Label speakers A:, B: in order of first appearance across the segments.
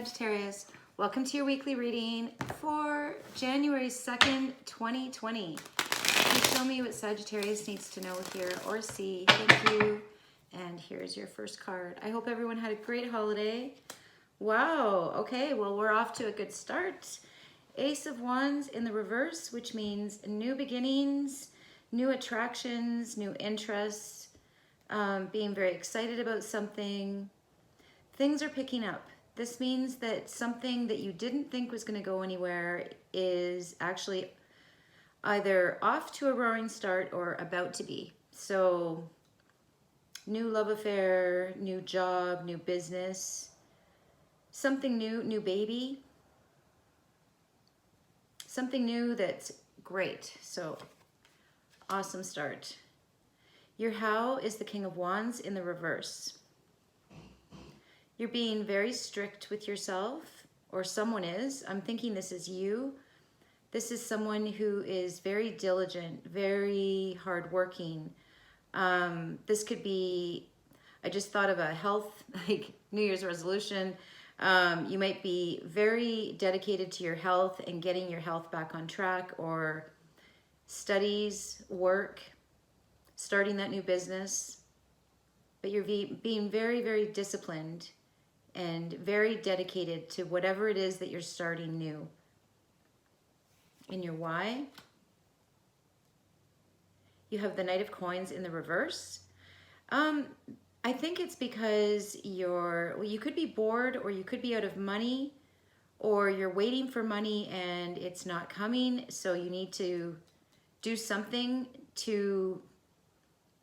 A: Sagittarius, welcome to your weekly reading for January 2nd, 2020. Please show me what Sagittarius needs to know, hear, or see. Thank you. And here's your first card. I hope everyone had a great holiday. Wow, okay, well, we're off to a good start. Ace of Wands in the reverse, which means new beginnings, new attractions, new interests, being very excited about something. Things are picking up. This means that something that you didn't think was going to go anywhere is actually either off to a roaring start or about to be. So, new love affair, new job, new business, something new, new baby, something new that's great. So, awesome start. Your How is the King of Wands in the reverse. You're being very strict with yourself, or someone is. I'm thinking this is you. This is someone who is very diligent, very hardworking. This could be, I just thought of a health, like New Year's resolution. You might be very dedicated to your health and getting your health back on track, or studies, work, starting that new business. But you're being very, very disciplined and very dedicated to whatever it is that you're starting new. In your Why, you have the Knight of Coins in the reverse. I think it's because you could be bored, or you could be out of money, or you're waiting for money and it's not coming, so you need to do something to,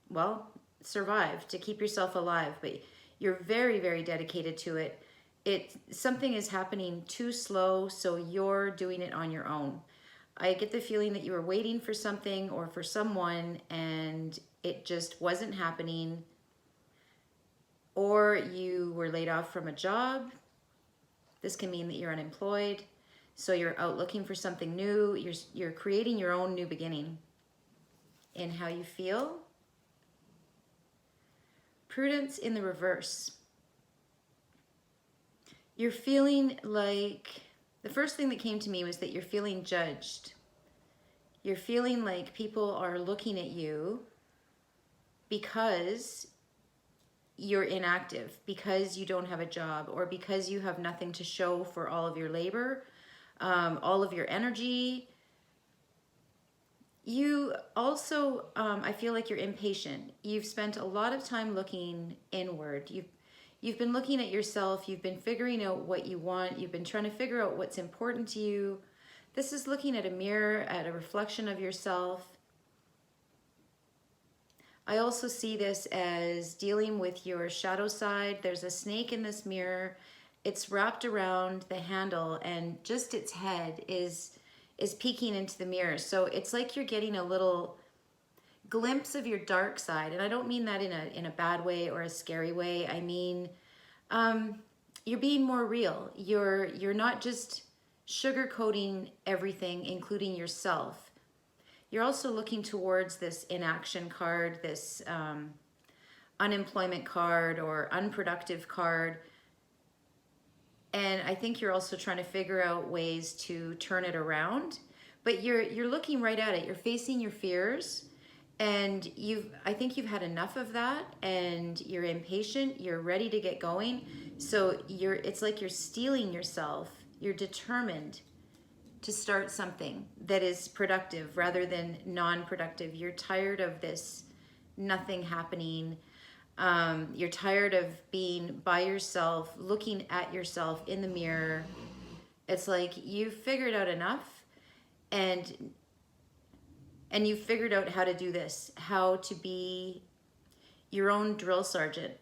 A: well, survive, to keep yourself alive. But you're very, very dedicated to it. Something is happening too slow, so you're doing it on your own. I get the feeling that you were waiting for something or for someone and it just wasn't happening. Or you were laid off from a job. This can mean that you're unemployed. So you're out looking for something new. You're creating your own new beginning. In how you feel, Prudence in the reverse. You're feeling like, the first thing that came to me was that you're feeling judged. You're feeling like people are looking at you because you're inactive, because you don't have a job, or because you have nothing to show for all of your labor, all of your energy. You also, I feel like you're impatient. You've spent a lot of time looking inward. You've been looking at yourself. You've been figuring out what you want. You've been trying to figure out what's important to you. This is looking at a mirror, at a reflection of yourself. I also see this as dealing with your shadow side. There's a snake in this mirror. It's wrapped around the handle, and just its head is peeking into the mirror. So it's like you're getting a little glimpse of your dark side. And I don't mean that in a bad way or a scary way. I mean, you're being more real. You're not just sugarcoating everything, including yourself. You're also looking towards this inaction card, this unemployment card or unproductive card. And I think you're also trying to figure out ways to turn it around, but you're looking right at it. You're facing your fears, and I think you've had enough of that, and you're impatient. You're ready to get going. So it's like you're steeling yourself. You're determined to start something that is productive rather than non-productive. You're tired of this nothing happening. You're tired of being by yourself, looking at yourself in the mirror. It's like you've figured out enough, and you've figured out how to do this, how to be your own drill sergeant.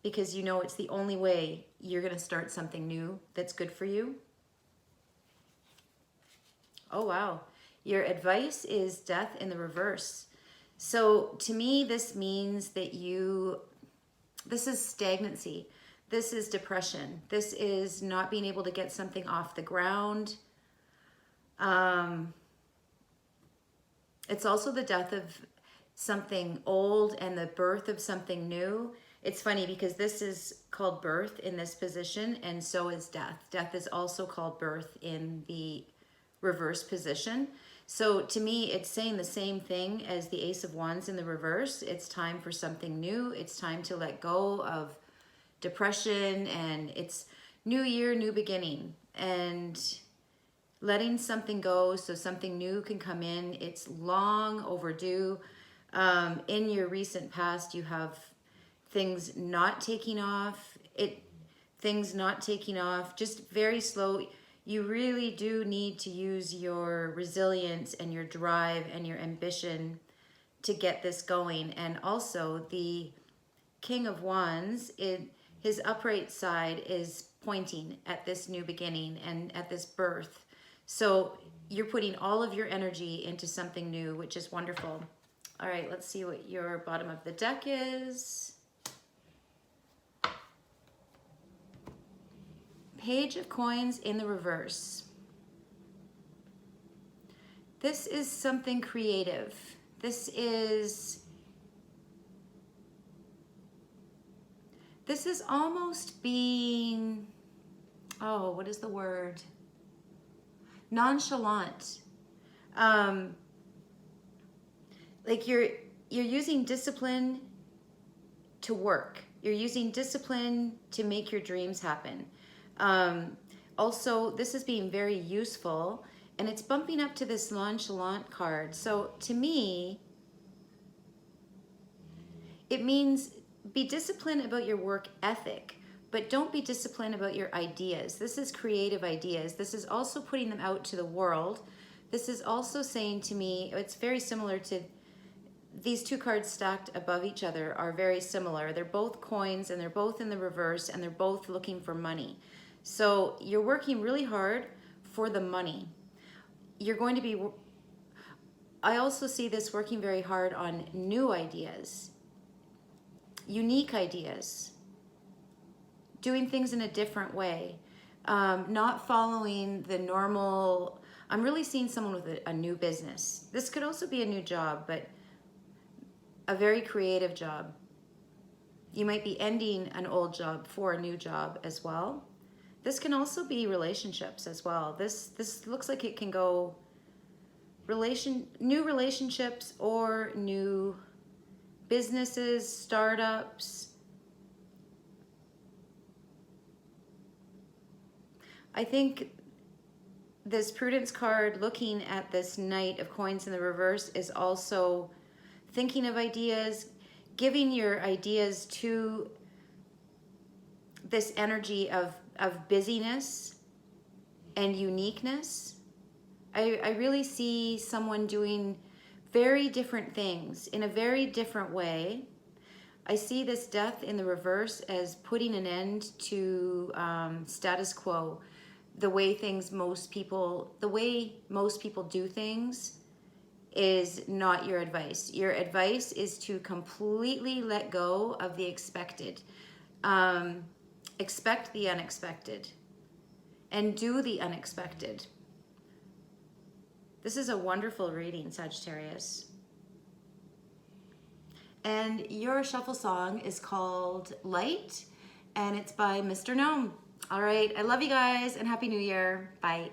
A: Because you know it's the only way you're going to start something new that's good for you. Oh, wow. Your advice is Death in the reverse. So to me, this means that this is stagnancy. This is depression. This is not being able to get something off the ground. It's also the death of something old and the birth of something new. it's funny because this is called birth in this position, and so is death. Death is also called birth in the reverse position. So to me, it's saying the same thing as the Ace of Wands in the reverse. It's time for something new. It's time to let go of depression, and it's new year, new beginning, and letting something go so something new can come in. It's long overdue. In your recent past, you have things not taking off, things not taking off, just very slow. You really do need to use your resilience and your drive and your ambition to get this going. And also the King of Wands, his upright side is pointing at this new beginning and at this birth. So you're putting all of your energy into something new, which is wonderful. All right, let's see what your bottom of the deck is. Page of Coins in the reverse. This is something creative. This is almost being, oh, what is the word? Nonchalant. Like you're using discipline to work. You're using discipline to make your dreams happen. Also, this is being very useful, and it's bumping up to this nonchalant card. So to me, it means be disciplined about your work ethic, but don't be disciplined about your ideas. This is creative ideas. This is also putting them out to the world. This is also saying to me, it's very similar to these two cards stacked above each other are very similar. They're both coins, and they're both in the reverse, and they're both looking for money. So you're working really hard for the money. You're going to be, I also see this working very hard on new ideas, unique ideas, doing things in a different way, not following the normal. I'm really seeing someone with a new business. This could also be a new job, but a very creative job. You might be ending an old job for a new job as well. This can also be relationships as well. This looks like it can go new relationships or new businesses, startups. I think this Prudence card, looking at this Knight of Coins in the reverse, is also thinking of ideas, giving your ideas to this energy of busyness and uniqueness. I really see someone doing very different things in a very different way. I see this Death in the reverse as putting an end to status quo, the way most people do things is not your advice. Your advice is to completely let go of the expected. Expect the unexpected and do the unexpected. This is a wonderful reading, Sagittarius. And your shuffle song is called Light, and it's by Mr. Gnome. All right, I love you guys, and Happy New Year. Bye.